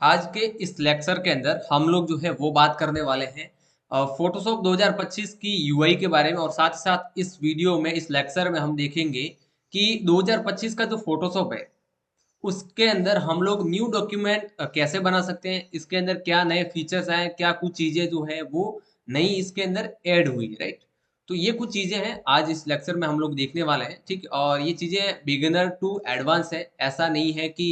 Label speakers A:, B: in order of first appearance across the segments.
A: आज के इस लेक्चर के अंदर हम लोग जो है वो बात करने वाले हैं फोटोशॉप 2025 की यूआई के बारे में। और साथ ही साथ इस वीडियो में, इस लेक्चर में हम देखेंगे कि 2025 का जो फोटोशॉप है उसके अंदर हम लोग न्यू डॉक्यूमेंट कैसे बना सकते हैं, इसके अंदर क्या नए फीचर्स आए, क्या कुछ चीजें जो है वो नई इसके अंदर ऐड हुई, राइट। तो ये कुछ चीजें हैं आज इस लेक्चर में हम लोग देखने वाले हैं, ठीक। और ये चीजें बिगिनर टू एडवांस है, ऐसा नहीं है कि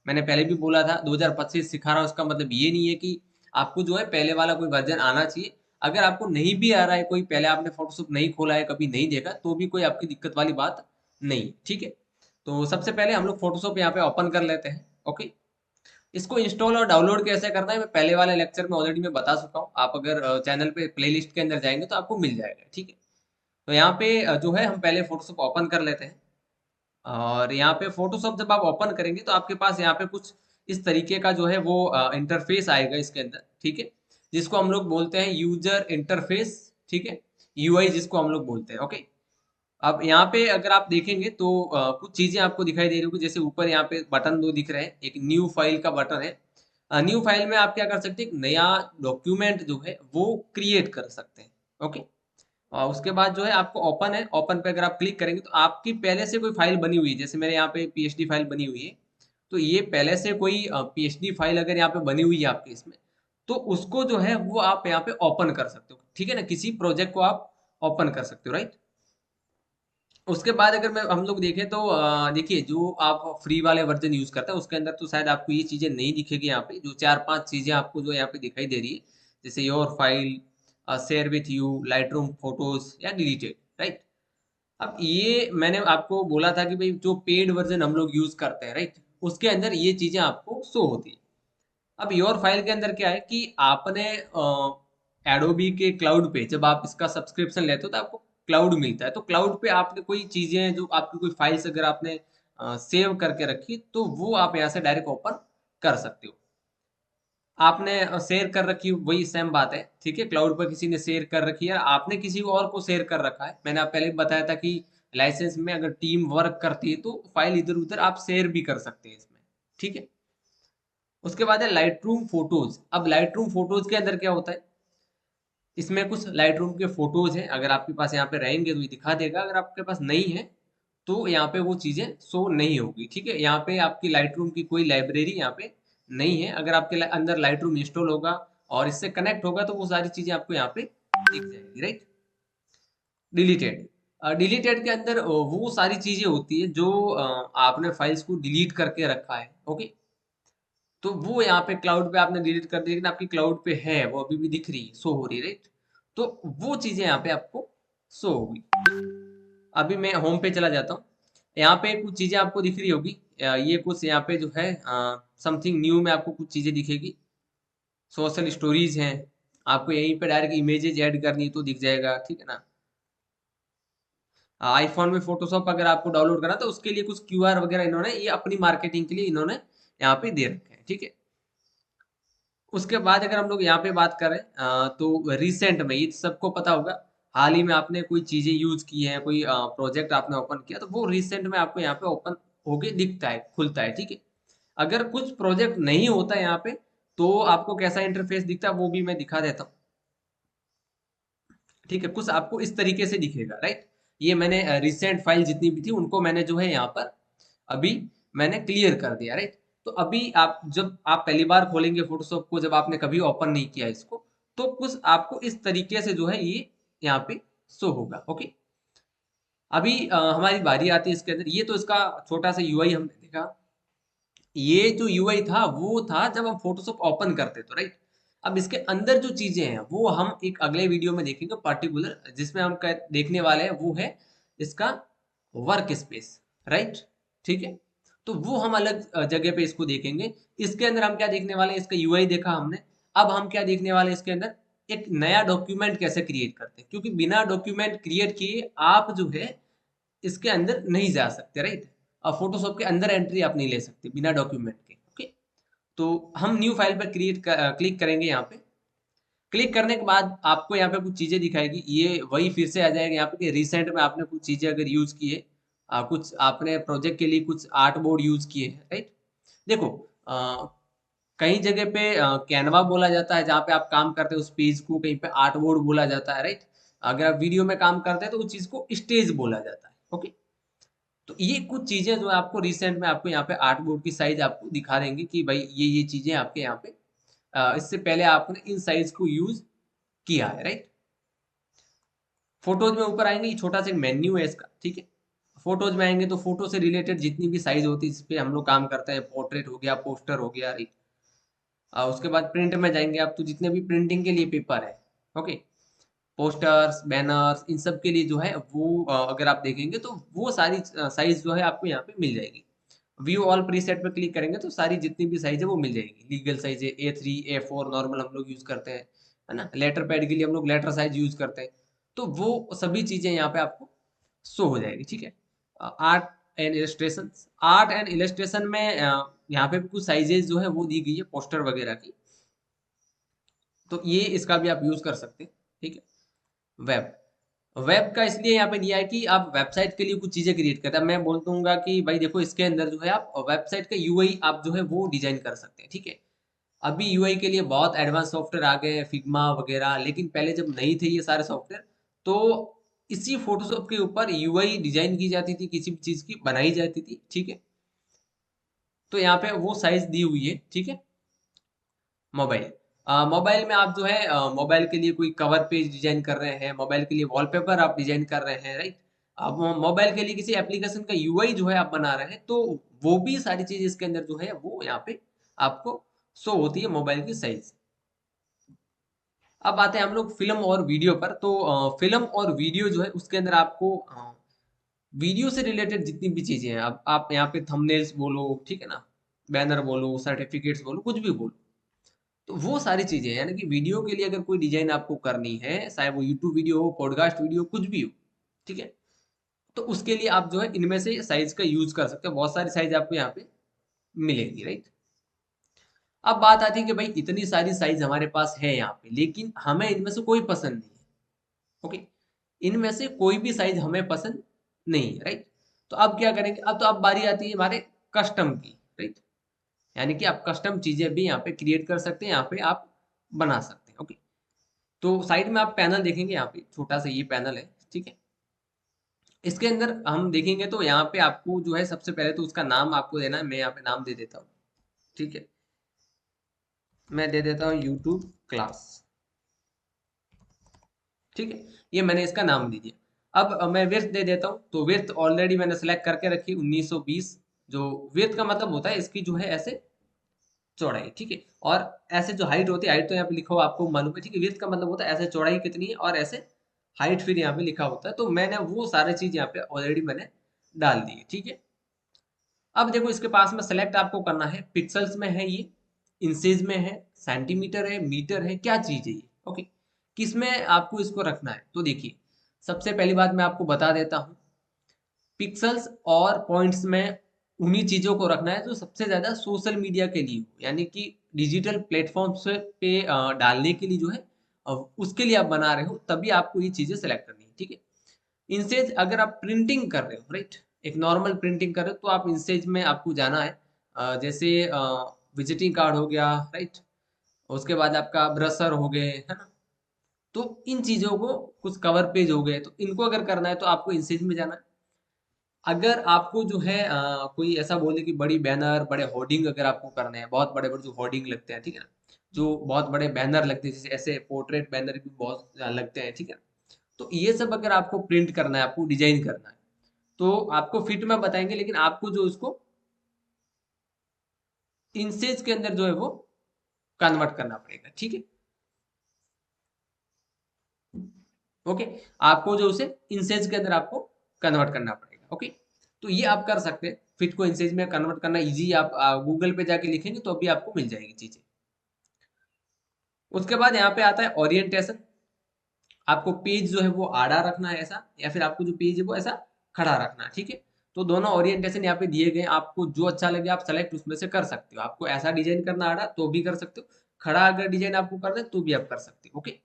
A: मैंने पहले भी बोला था 2025 सिखा रहा हूँ, इसका मतलब ये नहीं है कि आपको जो है पहले वाला कोई वर्जन आना चाहिए। अगर आपको नहीं भी आ रहा है, कोई पहले आपने फोटोशॉप नहीं खोला है, कभी नहीं देखा, तो भी कोई आपकी दिक्कत वाली बात नहीं, ठीक है। तो सबसे पहले हम लोग फोटोशॉप यहाँ पे ओपन कर लेते हैं। ओके, इसको इंस्टॉल और डाउनलोड कैसे करना है मैं पहले वाले लेक्चर में ऑलरेडी मैं बता चुका हूँ। आप अगर चैनल पे प्लेलिस्ट के अंदर जाएंगे तो आपको मिल जाएगा, ठीक है। तो यहाँ पे जो है हम पहले फोटोशॉप ओपन कर लेते हैं। और यहाँ पे फोटोशॉप जब आप ओपन करेंगे तो आपके पास यहाँ पे कुछ इस तरीके का जो है वो इंटरफेस आएगा इसके अंदर, ठीक है। जिसको हम लोग बोलते हैं यूजर इंटरफेस, ठीक है। यूआई जिसको हम लोग बोलते हैं, ओके। अब यहाँ पे अगर आप देखेंगे तो कुछ चीजें आपको दिखाई दे रही होगी। जैसे ऊपर यहाँ पे बटन दो दिख रहे हैं, एक न्यू फाइल का बटन है। न्यू फाइल में आप क्या कर सकते हैं, एक नया डॉक्यूमेंट जो है वो क्रिएट कर सकते हैं, ओके। और उसके बाद जो है आपको ओपन है, ओपन पे अगर आप क्लिक करेंगे तो आपकी पहले से कोई फाइल बनी हुई है। जैसे मेरे यहाँ पे पीएचडी फाइल बनी हुई है, तो ये पहले से कोई पीएचडी फाइल अगर यहाँ पे बनी हुई है आपके इसमें, तो उसको जो है वो आप यहाँ पे ओपन कर सकते हो, ठीक है ना। किसी प्रोजेक्ट को आप ओपन कर सकते हो, राइट। उसके बाद अगर मैं हम लोग देखें तो देखिए, जो आप फ्री वाले वर्जन यूज करते हैं उसके अंदर तो शायद आपको ये चीजें नहीं दिखेगी। यहाँ पे जो चार पांच चीजें आपको जो यहाँ पे दिखाई दे रही है, जैसे your file, share with you, light room photos या डिलीटेड, राइट। अब ये मैंने आपको बोला था कि भाई जो पेड वर्जन हम लोग यूज करते हैं, राइट, उसके अंदर ये चीजें आपको शो होती है। अब योर फाइल के अंदर क्या है कि आपने एडोबी के क्लाउड पे जब आप इसका सब्सक्रिप्शन लेते हो तो आपको क्लाउड मिलता है। तो क्लाउड पे आपने कोई चीजें, जो आपकी कोई फाइल्स अगर आपने सेव करके रखी, तो वो आप यहाँ से डायरेक्ट ओपन कर सकते हो। आपने शेयर कर रखी, वही सेम बात है, ठीक है। क्लाउड पर किसी ने शेयर कर रखी है, आपने किसी और को शेयर कर रखा है। मैंने आप पहले भी बताया था कि लाइसेंस में अगर टीम वर्क करती है तो फाइल इधर उधर आप शेयर भी कर सकते हैं इसमें, ठीक है। उसके बाद है लाइट रूम फोटोज। अब लाइट रूम फोटोज के अंदर क्या होता है, इसमें कुछ लाइट रूम के फोटोज हैं। अगर आपके पास यहाँ पे रहेंगे तो ये दिखा देगा, अगर आपके पास नहीं है तो यहाँ पे वो चीजें शो नहीं होगी, ठीक है। यहाँ पे आपकी लाइट रूम की कोई लाइब्रेरी यहाँ पे नहीं है। अगर आपके अंदर लाइट रूम इंस्टॉल होगा और इससे कनेक्ट होगा तो वो सारी चीजें आपको यहाँ पे दिख जाएगी, राइट। डिलीटेड, डिलीटेड के अंदर वो सारी चीजें होती है जो आपने फाइल्स को डिलीट करके रखा है, ओके। तो वो यहाँ पे क्लाउड पे आपने डिलीट कर दी, लेकिन आपकी क्लाउड पे है, वो अभी भी दिख रही, शो हो रही, राइट। तो वो चीजें यहाँ पे आपको शो होगी। अभी मैं होम पे चला जाता हूँ। यहाँ पे कुछ चीजें आपको दिख रही होगी। ये कुछ यहाँ पे जो है समथिंग न्यू में आपको कुछ चीजें दिखेगी। सोशल स्टोरीज हैं, आपको यहीं पे डायरेक्ट इमेजेस ऐड करनी है तो दिख जाएगा, ठीक है ना। आईफोन में फोटोशॉप अगर आपको डाउनलोड करना तो उसके लिए कुछ क्यूआर वगैरह इन्होंने ये अपनी मार्केटिंग के लिए इन्होंने यहाँ पे दे रखे हैं, ठीक है। उसके बाद अगर हम लोग यहाँ पे बात करें तो रिसेंट में, ये सबको पता होगा, हाल ही में आपने कोई चीजें यूज की है, कोई प्रोजेक्ट आपने ओपन किया, तो वो रिसेंट में आपको यहाँ पे ओपन होके दिखता है, खुलता है, ठीक है। अगर कुछ प्रोजेक्ट नहीं होता है यहाँ पे तो आपको कैसा इंटरफेस दिखता है वो भी मैं दिखा देता हूँ, ठीक है। कुछ आपको इस तरीके से दिखेगा, राइट। ये मैंने रिसेंट फाइल जितनी भी थी उनको मैंने जो है यहाँ पर अभी मैंने क्लियर कर दिया, राइट। तो अभी आप जब आप पहली बार खोलेंगे फोटोशॉप को, जब आपने कभी ओपन नहीं किया इसको, तो कुछ आपको इस तरीके से जो है ये यहाँ पे शो होगा, ओके। अभी हमारी बारी आती है इसके अंदर। ये तो इसका छोटा सा यूआई हमने देखा। ये जो यूआई था वो था जब हम फोटोशॉप ओपन करते तो, राइट। अब इसके अंदर जो चीजें हैं वो हम एक अगले वीडियो में देखेंगे पर्टिकुलर, जिसमें हम देखने वाले हैं वो है इसका वर्क स्पेस, राइट, ठीक है। तो वो हम अलग जगह पे इसको देखेंगे। इसके अंदर हम क्या देखने वाले हैं, इसका यूआई देखा हमने। अब हम क्या देखने वाले हैं इसके अंदर, एक नया डॉक्यूमेंट कैसे क्रिएट करते हैं, क्योंकि बिना डॉक्यूमेंट क्रिएट किए आप जो है इसके अंदर नहीं जा सकते, राइट। और फोटोशॉप के अंदर एंट्री आप नहीं ले सकते बिना डॉक्यूमेंट के, ओके। तो हम न्यू फाइल पर क्लिक करेंगे यहाँ पे। क्लिक करने के बाद आपको यहाँ पे कुछ चीजें दिखाएगी, ये वही फिर से आ जाएगा यहाँ पे कि रिसेंट में आपने कुछ चीजें अगर यूज की है, कुछ आपने प्रोजेक्ट के लिए कुछ आर्ट बोर्ड यूज किए हैं, राइट। देखो कई जगह पे कैनवा बोला जाता है जहाँ पे आप काम करते हैं उस पेज को, कहीं पे आर्ट बोर्ड बोला जाता है, राइट। अगर आप वीडियो में काम करते हैं तो उस चीज को स्टेज बोला जाता है। ओके, तो ये कुछ चीजें जो है आपको रिसेंट में आपको यहाँ पे आर्ट बोर्ड की साइज आपको दिखा देंगे कि भाई ये चीजें आपके यहाँ पे इससे पहले आपने इन साइज को यूज किया है, राइट। फोटोज में ऊपर आएंगे, ये छोटा सा मेन्यू है इसका, ठीक है। फोटोज में आएंगे तो फोटो से रिलेटेड जितनी भी साइज होती है जिस पे हम लोग काम करते हैं, पोर्ट्रेट हो गया, पोस्टर हो गया, राइट। उसके बाद प्रिंट में जाएंगे आप तो जितने भी प्रिंटिंग के लिए पेपर है, ओके, पोस्टर्स, बैनर्स, इन सब के लिए जो है वो अगर आप देखेंगे तो वो सारी साइज जो है आपको यहाँ पे मिल जाएगी। व्यू ऑल प्रीसेट पे क्लिक करेंगे तो सारी जितनी भी साइज है वो मिल जाएगी। लीगल साइज है A3, A4 नॉर्मल हम लोग यूज करते हैं, है ना। लेटर पैड के लिए हम लोग लेटर साइज यूज करते हैं, तो वो सभी चीजें यहाँ पे आपको शो हो जाएगी, ठीक है। Art and illustration, art and illustration में यहाँ पे भी कुछ साइजेस जो है वो दी गई है पोस्टर वगैरह की, तो ये इसका भी आप यूज कर सकते हैं, ठीक है। वेब, वेब का इसलिए यहाँ पे दिया है कि आप वेबसाइट के लिए कुछ चीजें क्रिएट करते हैं। मैं बोल दूंगा कि भाई देखो इसके अंदर जो है आप वेबसाइट का यूआई आप जो है वो डिजाइन कर सकते हैं, ठीक है। अभी यूआई के लिए बहुत एडवांस सॉफ्टवेयर आ गए हैं, फिग्मा वगैरह, लेकिन पहले जब नहीं थे ये सारे सॉफ्टवेयर तो इसी फोटोशॉप के ऊपर यूआई डिजाइन की जाती थी, किसी भी चीज की बनाई जाती थी, ठीक है। तो यहाँ पे वो साइज दी हुई है, ठीक है। मोबाइल, मोबाइल में आप जो है मोबाइल के लिए कोई कवर पेज डिजाइन कर रहे हैं, मोबाइल के लिए वॉलपेपर आप डिजाइन कर रहे हैं, राइट। अब मोबाइल के लिए किसी एप्लीकेशन का यूआई जो है आप बना रहे हैं, तो वो भी सारी चीज इसके अंदर जो है वो यहाँ पे आपको शो होती है मोबाइल की साइज। अब आते हैं हम लोग फिल्म और वीडियो पर। तो फिल्म और वीडियो जो है उसके अंदर आपको वीडियो से रिलेटेड जितनी भी चीजें हैं, अब आप यहाँ पे थंबनेल्स बोलो, ठीक है ना, बैनर बोलो, सर्टिफिकेट्स बोलो, कुछ भी बोलो, तो वो सारी चीजें यानी कि वीडियो के लिए अगर कोई डिजाइन आपको करनी है, चाहे वो यूट्यूब वीडियो हो, पॉडकास्ट वीडियो, कुछ भी हो, ठीक है, तो उसके लिए आप जो है इनमें से साइज का यूज कर सकते हो। बहुत सारी साइज आपको यहाँ पे मिलेगी, राइट। अब बात आती है कि भाई इतनी सारी साइज हमारे पास है यहाँ पे, लेकिन हमें इनमें से कोई पसंद नहीं है, ओके, इनमें से कोई भी साइज हमें पसंद नहीं है, राइट। तो अब क्या करेंगे, अब तो अब बारी आती है हमारे कस्टम की, राइट। यानी कि आप कस्टम चीजें भी यहाँ पे क्रिएट कर सकते हैं, यहाँ पे आप बना सकते हैं, ओके। तो साइड में आप पैनल देखेंगे, यहाँ पे छोटा सा ये पैनल है, ठीक है। इसके अंदर हम देखेंगे तो यहाँ पे आपको जो है सबसे पहले तो उसका नाम आपको देना है। मैं यहाँ पे नाम दे देता हूँ, ठीक है। मैं दे देता हूँ यूट्यूब क्लास, ठीक है। ये मैंने इसका नाम दे दिया। अब मैं विड्थ दे देता हूँ, तो विड्थ ऑलरेडी मैंने सेलेक्ट करके रखी 1920। जो विड्थ का मतलब होता है इसकी जो है ऐसे चौड़ाई, ठीक है। और ऐसे जो हाइट होती है, हाइट तो यहाँ पे लिखा हुआ आपको मालूम है, ठीक है। विड्थ का मतलब होता है ऐसे चौड़ाई कितनी है, और ऐसे हाइट फिर यहाँ पे लिखा होता है। तो मैंने वो सारी चीज यहाँ पे ऑलरेडी मैंने डाल दी है, ठीक है। अब देखो इसके पास में सेलेक्ट आपको करना है, पिक्सल्स में है ये, इंचेज में है, सेंटीमीटर है, मीटर है, क्या चीज है ये, ओके। किस में आपको इसको रखना है, तो देखिए सबसे पहली बात मैं आपको बता देता हूँ, पिक्सल्स और पॉइंट्स में उन्हीं चीजों को रखना है जो सबसे ज्यादा सोशल मीडिया के लिए हो, यानी कि डिजिटल प्लेटफॉर्म्स पे डालने के लिए जो है उसके लिए आप बना रहे हो, तभी आपको ये चीजें सेलेक्ट करनी है, ठीक है। इंसेज अगर आप प्रिंटिंग कर रहे हो, राइट, एक नॉर्मल प्रिंटिंग कर रहे हो, तो आप इंसेज में आपको जाना है। जैसे विजिटिंग कार्ड हो गया, राइट, उसके बाद आपका ब्रशर हो गए, है ना। तो इन चीजों को, कुछ कवर पेज हो गए, तो इनको अगर करना है तो आपको इंसेज में जाना है। अगर आपको जो है कोई ऐसा बोले कि बड़ी बैनर, बड़े होर्डिंग अगर आपको करने हैं, बहुत बड़े बड़े जो होर्डिंग लगते हैं, ठीक है ना, जो बहुत बड़े बैनर लगते हैं, जैसे ऐसे पोर्ट्रेट बैनर भी बहुत लगते हैं, ठीक है। तो ये सब अगर आपको प्रिंट करना है, आपको डिजाइन करना है, तो आपको फिट में बताएंगे, लेकिन आपको जो उसको इंचेज के अंदर जो है वो कन्वर्ट करना पड़ेगा, ठीक है। ओके, आपको जो उसे इंचेज के अंदर आपको कन्वर्ट करना पड़ेगा, ओके। तो ये आप कर सकते हैं, फिट को इंचेज में कन्वर्ट करना इजी। आप गूगल पे जाके लिखेंगे तो अभी आपको मिल जाएगी चीजें। उसके बाद यहाँ पे आता है ओरिएंटेशन। आपको पेज जो है वो आड़ा रखना है ऐसा, या फिर आपको जो पेज है वो ऐसा खड़ा रखना है, ठीक है। तो दोनों ओरिएंटेशन यहाँ पे दिए गए हैं, आपको जो अच्छा लगे आप सेलेक्ट उसमें से कर सकते हो। आपको ऐसा डिजाइन करना आड़ा तो भी कर सकते हो, खड़ा अगर डिजाइन आपको करना है तो भी आप कर सकते हो, ओके।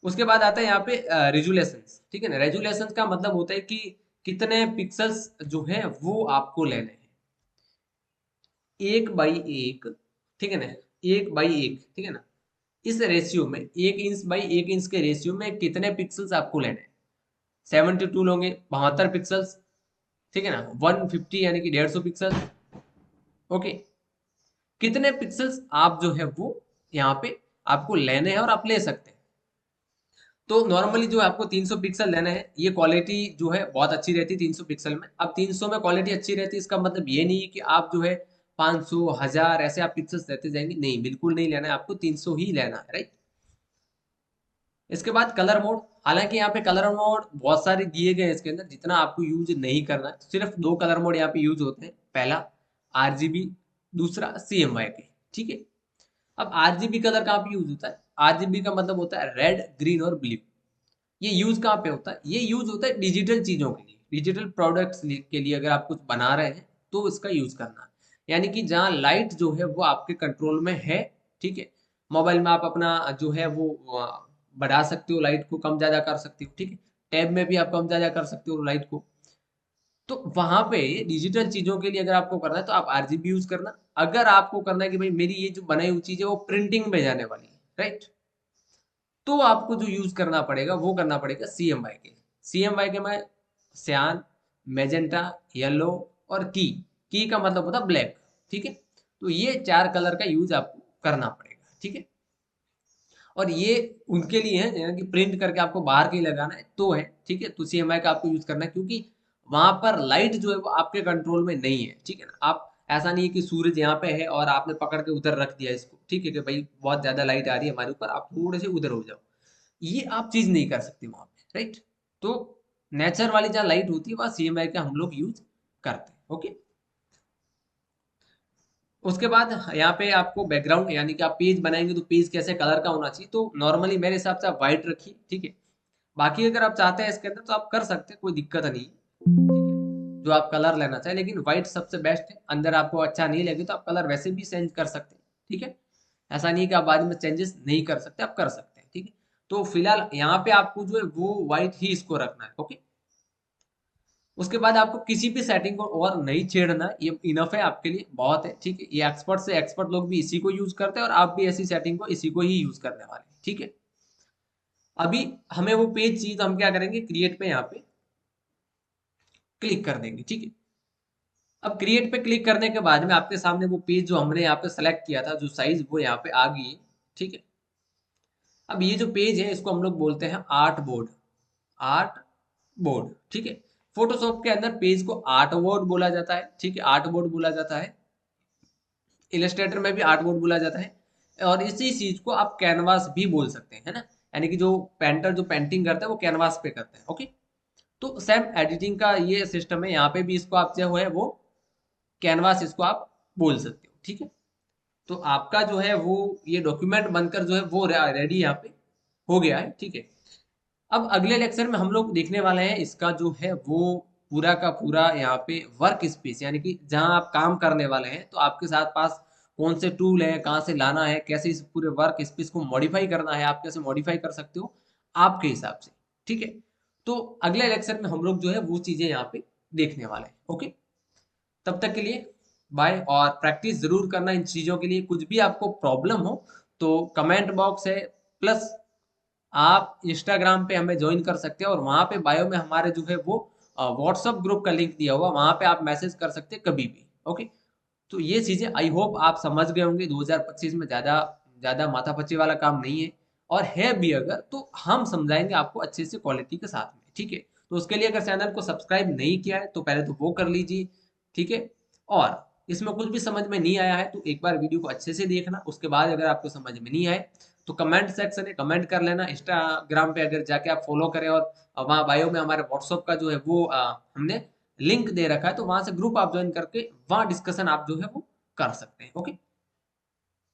A: उसके बाद आता है यहाँ पे रेजुलेशन, ठीक है ना। रेजुलेशन का मतलब होता है कि कितने पिक्सल्स जो है वो आपको लेने हैं, 1 बाई 1, ठीक है ना, 1/1, ठीक है ना। इस रेशियो में 1 इंच बाई 1 इंच के रेशियो में कितने पिक्सल्स आपको लेने हैं? 72 लोगे, 72 पिक्सल्स, ठीक है ना, 150 यानी कि 150 पिक्सल। ओके, कितने पिक्सल्स आप जो है वो यहाँ पे आपको लेने हैं और आप ले सकते हैं। तो नॉर्मली जो आपको 300 पिक्सल लेना है, ये क्वालिटी जो है बहुत अच्छी रहती है 300 पिक्सल में। अब 300 में क्वालिटी अच्छी रहती है, इसका मतलब ये नहीं है कि आप जो है 500 1000 ऐसे आप पिक्सल्स लेते जाएंगे, नहीं, बिल्कुल नहीं लेना है, आपको 300 ही लेना है, राइट। इसके बाद कलर मोड, हालांकि यहाँ पे कलर मोड बहुत सारे दिए गए हैं इसके अंदर, जितना आपको यूज नहीं करना है। सिर्फ 2 कलर मोड यहाँ पे यूज होते हैं, पहला आरजीबी, दूसरा CMYK, ठीक है। अब आरजीबी कलर कहाँ पे यूज होता है? आरजीबी का मतलब होता है रेड, ग्रीन और ब्लू। ये यूज कहाँ पे होता है? ये यूज होता है डिजिटल चीजों के लिए, डिजिटल प्रोडक्ट्स के लिए। अगर आप कुछ बना रहे हैं तो इसका यूज करना है, यानी कि जहाँ लाइट जो है वो आपके कंट्रोल में है, ठीक है। मोबाइल में आप अपना जो है वो बढ़ा सकते हो, लाइट को कम ज्यादा कर सकते हो, ठीक है। टैब में भी आप कम ज्यादा कर सकते हो लाइट को। तो वहां पे डिजिटल चीजों के लिए अगर आपको करना है तो आप आरजीबी यूज करना। अगर आपको करना है कि भाई मेरी ये जो बनाई हुई चीज है वो प्रिंटिंग में जाने वाली है, राइट, तो आपको जो यूज करना पड़ेगा वो करना पड़ेगा CMYK। CMYK में सियान, मैजेंटा, येलो और की का मतलब होता है ब्लैक, ठीक है। तो ये 4 कलर का यूज आपको करना पड़ेगा, ठीक है। और ये उनके लिए है यानी कि प्रिंट करके आपको बाहर के ही लगाना है तो है, ठीक है। तो CMYK का आपको यूज करना है, क्योंकि वहां पर लाइट जो है वो आपके कंट्रोल में नहीं है, ठीक है ना। आप ऐसा नहीं है कि सूरज यहाँ पे है और आपने पकड़ के उधर रख दिया इसको, ठीक है, कि भाई बहुत ज्यादा लाइट आ रही है हमारे ऊपर, आप थोड़े से उधर हो जाओ, ये आप चीज नहीं कर सकते वहां पे, राइट। तो नेचर वाली जहाँ लाइट होती है वहां CMYK का हम लोग यूज करते हैं, ओके। उसके बाद यहाँ पे आपको बैकग्राउंड, यानी कि आप पेज बनाएंगे तो पेज कैसे कलर का होना चाहिए, तो नॉर्मली मेरे हिसाब से आप व्हाइट रखिए, ठीक है। बाकी अगर आप चाहते हैं इसके अंदर तो आप कर सकते हैं, कोई दिक्कत नहीं है, ठीक है, जो आप कलर लेना चाहें, लेकिन व्हाइट सबसे बेस्ट है। अंदर आपको अच्छा नहीं लगे तो आप कलर वैसे भी चेंज कर सकते हैं, ठीक है। ऐसा नहीं है कि आप बाद में चेंजेस नहीं कर सकते, आप कर सकते हैं, ठीक है। तो फिलहाल यहाँ पे आपको जो है वो व्हाइट ही इसको रखना है, ओके। उसके बाद आपको किसी भी सेटिंग को और नहीं छेड़ना, ये इनफ है आपके लिए, बहुत है, ठीक है। ये एक्सपर्ट से एक्सपर्ट लोग भी इसी को यूज करते हैं और आप भी ऐसी सेटिंग को इसी को ही यूज करने वाले हैं, ठीक है। अभी हमें वो पेज चाहिए तो हम क्या करेंगे, क्रिएट पे यहाँ पे क्लिक कर देंगे, ठीक है। अब क्रिएट पे क्लिक करने के बाद में आपके सामने वो पेज जो हमने यहाँ पे सेलेक्ट किया था, जो साइज, वो यहाँ पे आ गई है, ठीक है। अब ये जो पेज है इसको हम लोग बोलते हैं आर्ट बोर्ड, आर्ट बोर्ड, ठीक है। फोटोशॉप के अंदर पेज को आर्ट बोर्ड बोला जाता है, ठीक है, आर्ट बोर्ड बोला जाता है। इलस्ट्रेटर में भी आर्ट बोर्ड बोला जाता है। और इसी चीज को आप कैनवास भी बोल सकते हैं, है ना। यानी कि जो पेंटर जो पेंटिंग करता है वो कैनवास पे करते हैं, ओके। तो सेम एडिटिंग का ये सिस्टम है, यहाँ पे भी इसको आप जो है वो कैनवास इसको आप बोल सकते हो, ठीक है। तो आपका जो है वो ये डॉक्यूमेंट बनकर जो है वो रेडी यहाँ पे हो गया है, ठीक है। अब अगले लेक्चर में हम लोग देखने वाले हैं इसका जो है वो पूरा का पूरा यहाँ पे वर्क स्पेस, यानी कि जहाँ आप काम करने वाले हैं तो आपके साथ पास कौन से टूल है, कहाँ से लाना है, कैसे इस पूरे वर्क स्पेस को मॉडिफाई करना है, आप कैसे मॉडिफाई कर सकते हो आपके हिसाब से, ठीक है। तो अगले लेक्चर में हम लोग जो है वो चीजें यहाँ पे देखने वाले हैं, ओके। तब तक के लिए बाय, और प्रैक्टिस जरूर करना इन चीजों के लिए। कुछ भी आपको प्रॉब्लम हो तो कमेंट बॉक्स है, प्लस आप इंस्टाग्राम पे हमें ज्वाइन कर सकते हैं और वहां पे बायो में हमारे जो है वो व्हाट्सएप ग्रुप का लिंक दिया हुआ, वहां पे आप मैसेज कर सकते हैं कभी भी, ओके। तो ये चीजें आई होप आप समझ गए होंगे। 2025 में ज्यादा ज्यादा माथापच्ची वाला काम नहीं है, और है भी अगर तो हम समझाएंगे आपको अच्छे से क्वालिटी के साथ में, ठीक है। तो उसके लिए अगर चैनल को सब्सक्राइब नहीं किया है तो पहले तो वो कर लीजिए, ठीक है। और इसमें कुछ भी समझ में नहीं आया है तो एक बार वीडियो को अच्छे से देखना, उसके बाद अगर आपको समझ में नहीं आए तो कमेंट सेक्शन में कमेंट कर लेना। इंस्टाग्राम पे अगर जाके आप फॉलो करें और वहाँ बायो में हमारे व्हाट्सएप का जो है वो हमने लिंक दे रखा है, तो वहां से ग्रुप आप ज्वाइन करके वहां डिस्कशन आप जो है वो कर सकते हैं, ओके।